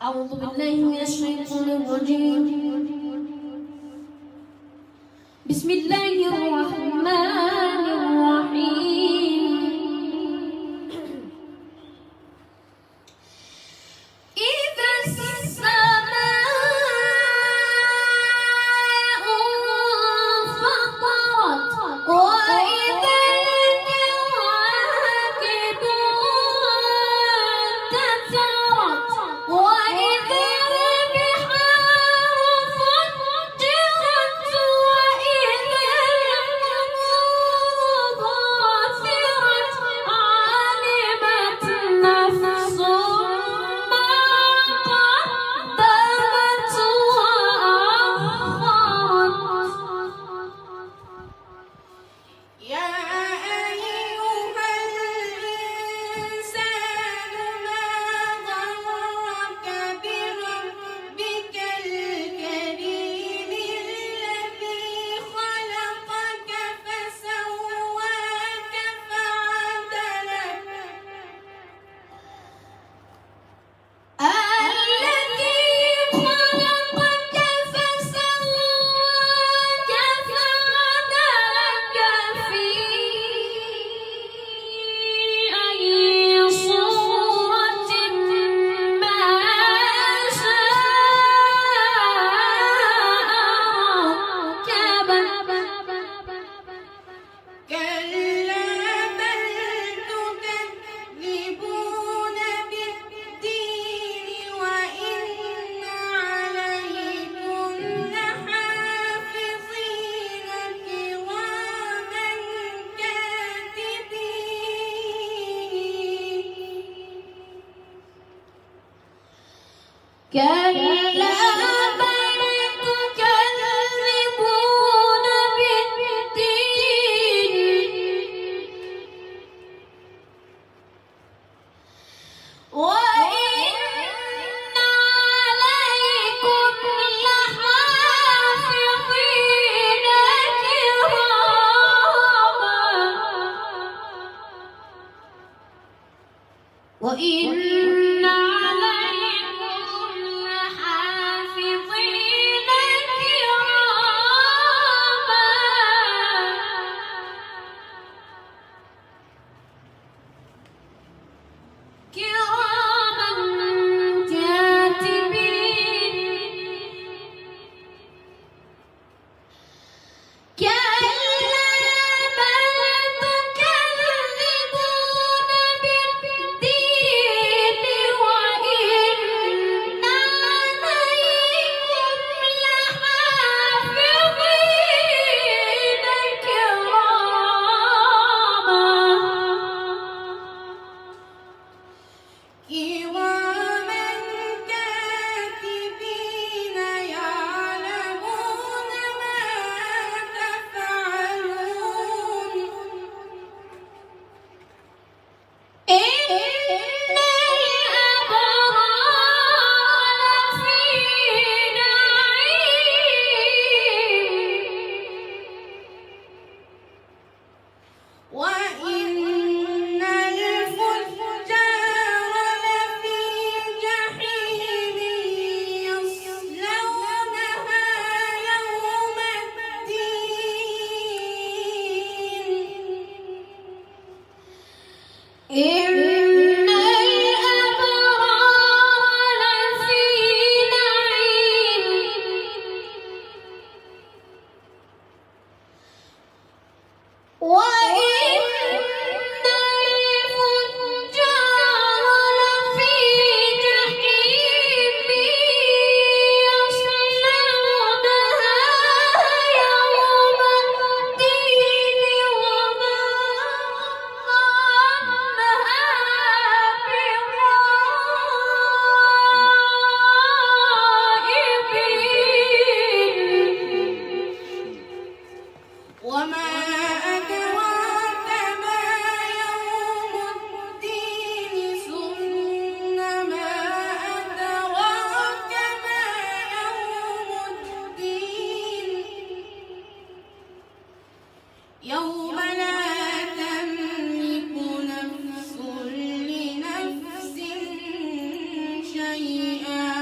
أعوذ بالله من الشيطان الرجيم. بسم الله الرحمن الرحيم. إذا السماء انفطرت وإذا الكواكب انتثرت وإذا البحار فجرت وإذا القبور بعثرت علمت نفس ما قدمت وأخرت. يا أيها الإنسان ما غرك بربك الكريم الذي خلقك فسواك فعدلك الذي خلقك فسواك فعدلك في أي صورة ما شاء ركبك. كلا بل تكذبون بالدين وإن عليكم لحافظين كراما كاتبين. كلا بل تكذبون بالدين وإن عليكم لحافظين كراما وإن عليكم لحافظين كراما كاتبين. كلا بل تكذبون بالدين وإن عليكم لحافظين كراما كاتبين يعلمون ما تفعلون. إن الأبرار لفي نعيم وإن الفجار لفي جحيم يصلونها يوم الدين. إن الأبرار لفي نعيم وإن الفجار لفي جحيم يصلونها يوم الدين وما شيئا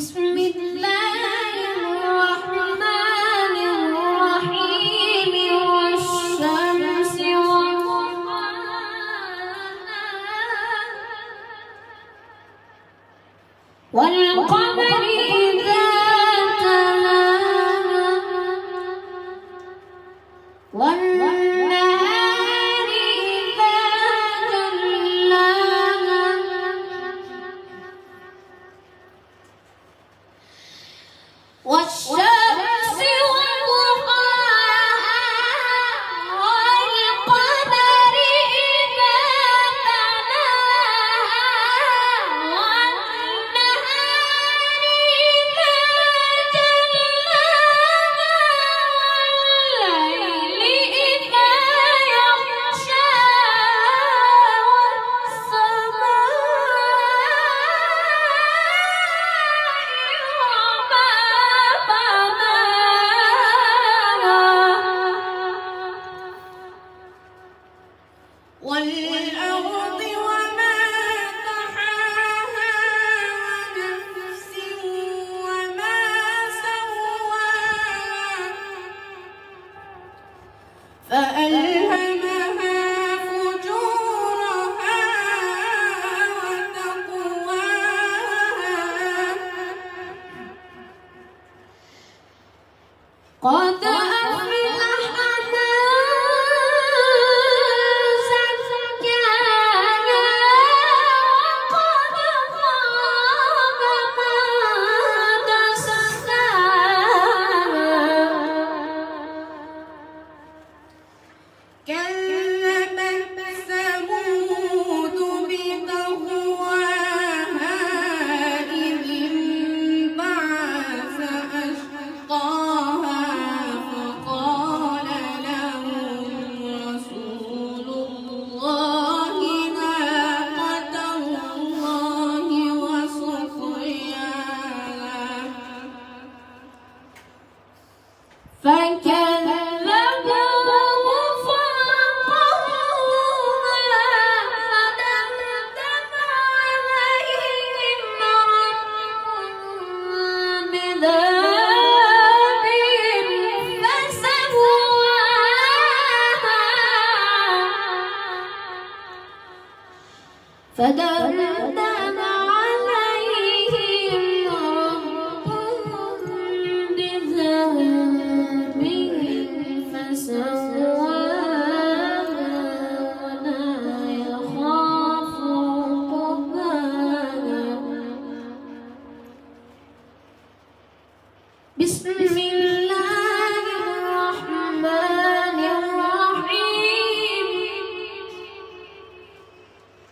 بسم الله الرحمن الرحيم والشمس وضحاها والقمر إذا تلاها والنهار إذا جلاها والشمس وضحاها والقمر إذا تلاها والنهار إذا جلاها والليل إذا يغشاها والأرض وما طحاها ونفس وما سواها فألهمها فجورها وتقواها قد أفلح من زكاها وقد خاب من دساها كذبت ثمود بطغواها إذ انبعث أشقاها فقال لهم رسول الله ناقة الله وسقياها فكذبوه فعقروها فدمدم عليهم ربهم بذنبهم فسواها فدمدم عليهم ربهم بذنبهم فسواها ولا يخاف عقباها بسم الله الرحمن الرحيم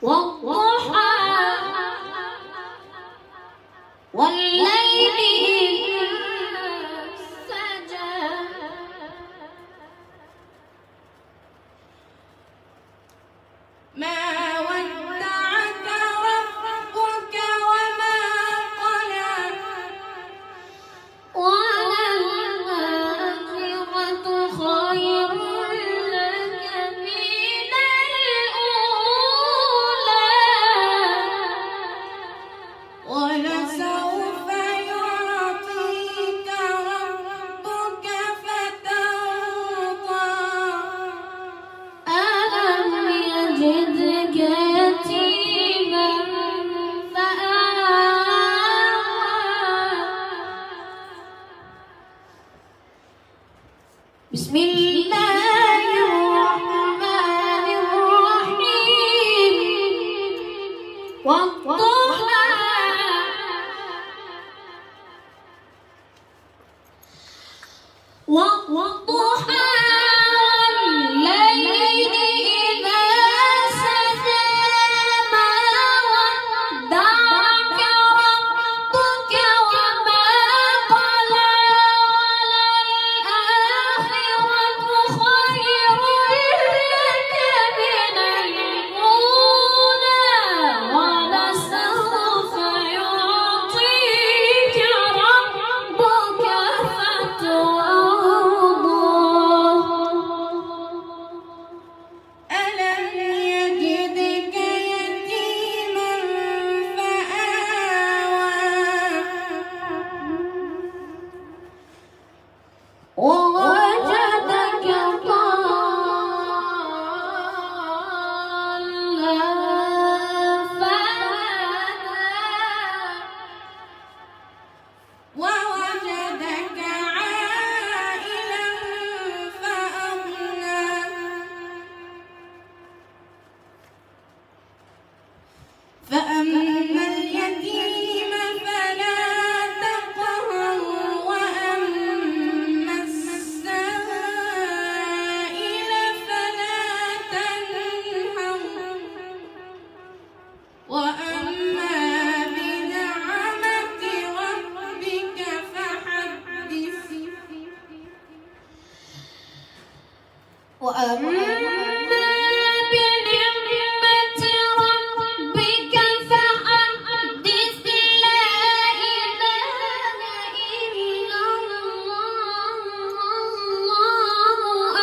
والضحى والليل إذا سجى ما ودعك ربك وما قلى وللآخرة خير لك من الأولى ولسوف يعطيك ربك فترضى ألم يجدك يتيما فآوى بسم الله الرحمن الرحيم والضحى والضحى والليل إذا سجى ما ودعك ربك وما قلى وللآخرة خير لك من الأولى ولسوف يعطيك ربك فترضى وأما بنعمة ربك فحدث لا إله إلا الله الله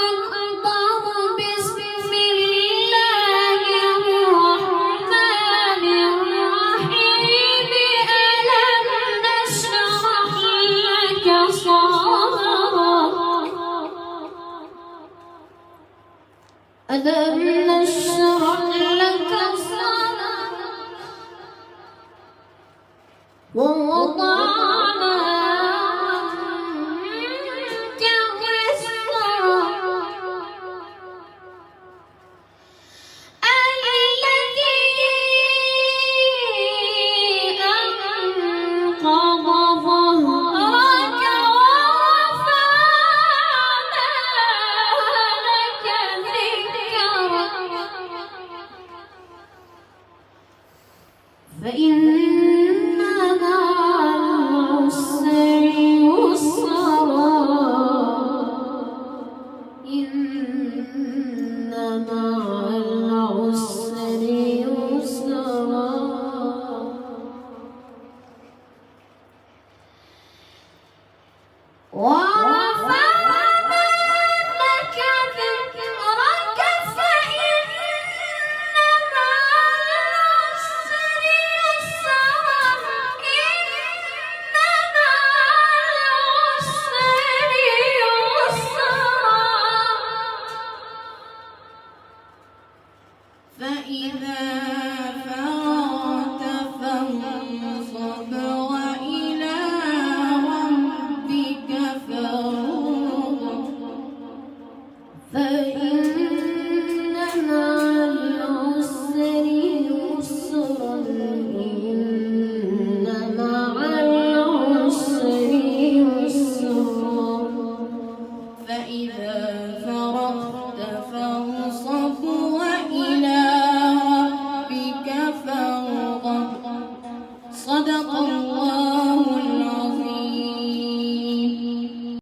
أكبر بسم الله الرحمن الرحيم ألم نشرح لك صدرك ألم نشرح لك صدرك ووضعنا عنك وزرك الذي أنقض ظهرك ورفعنا لك ذكرك فإن مع العسر يسرا إن مع العسر يسرا